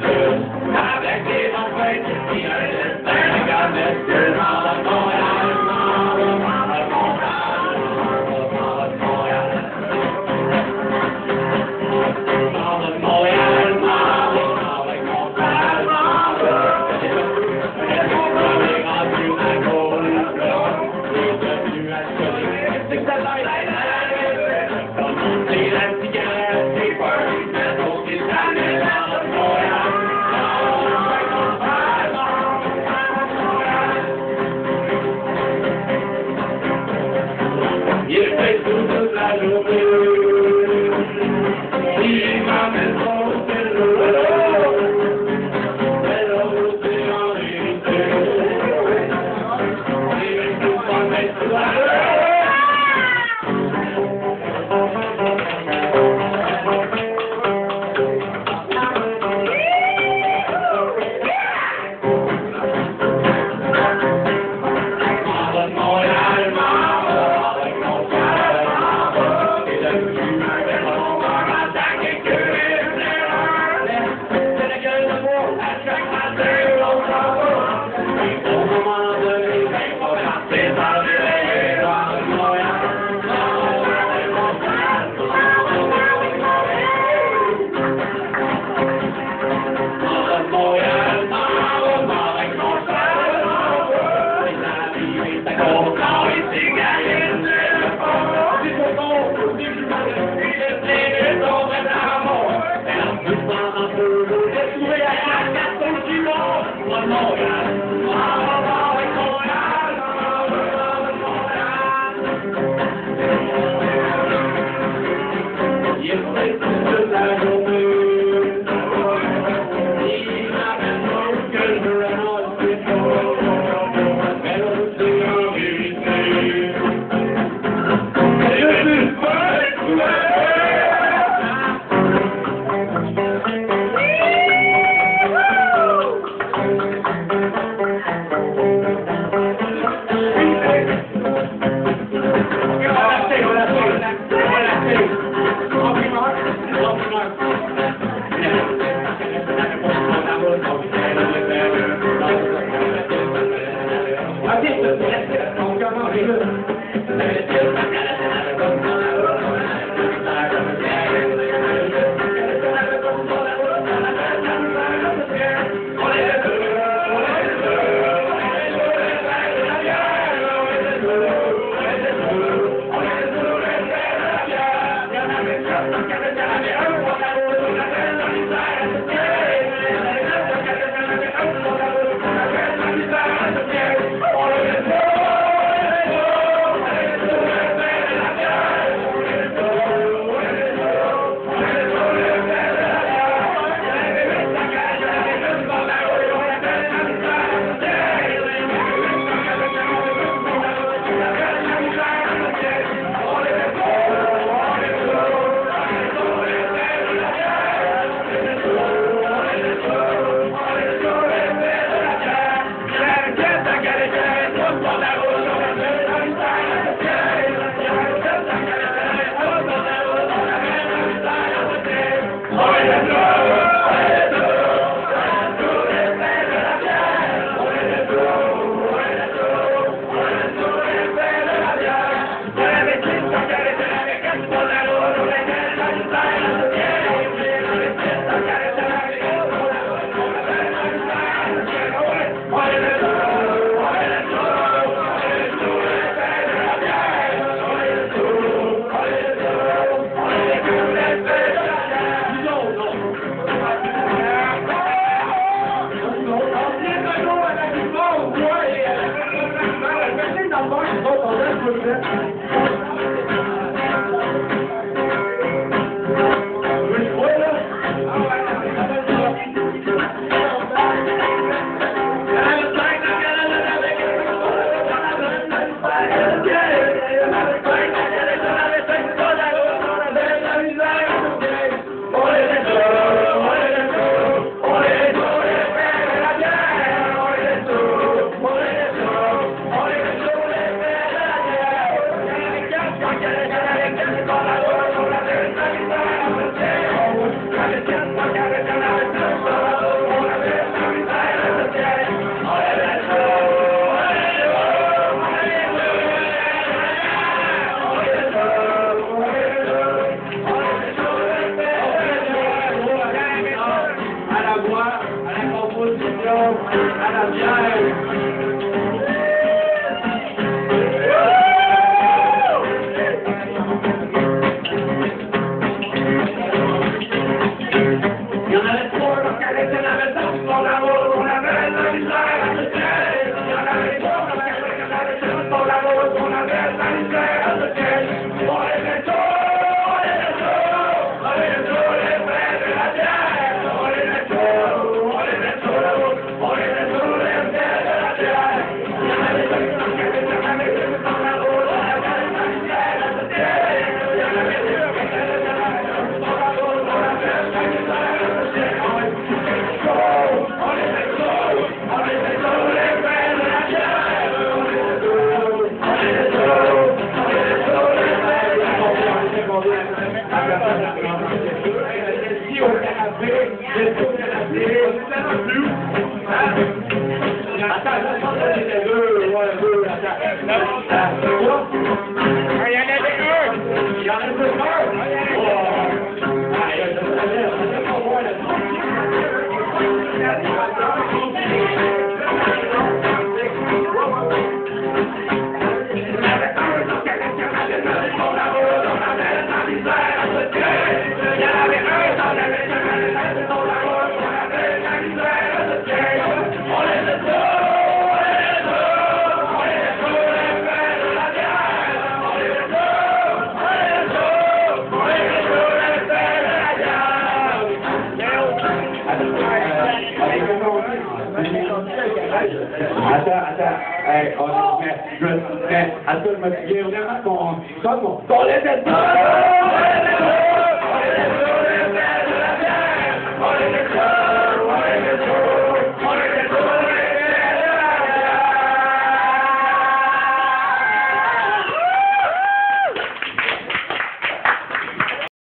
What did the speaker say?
Good. à la bière. Il y en avait trois, parce qu'elle était la maison, son amour, on avait la misère à se tirer. Il y en avait trois, parce qu'elle était la maison, son amour, on avait la misère à se tirer. On aimait tout, on aimait tout, on aimait tout, les frères de la bière. On aimait tout, on aimait tout, on aimait tout, les frères de la bière. Il y en avait deux, parce qu'elle était la maison, son amour, on avait la misère à se tirer. Il y en avait deux, parce qu'elle était la maison, son amour, on avait la misère à se tirer. Attends, hey, attends, je me souviens vraiment qu'on laissait ça!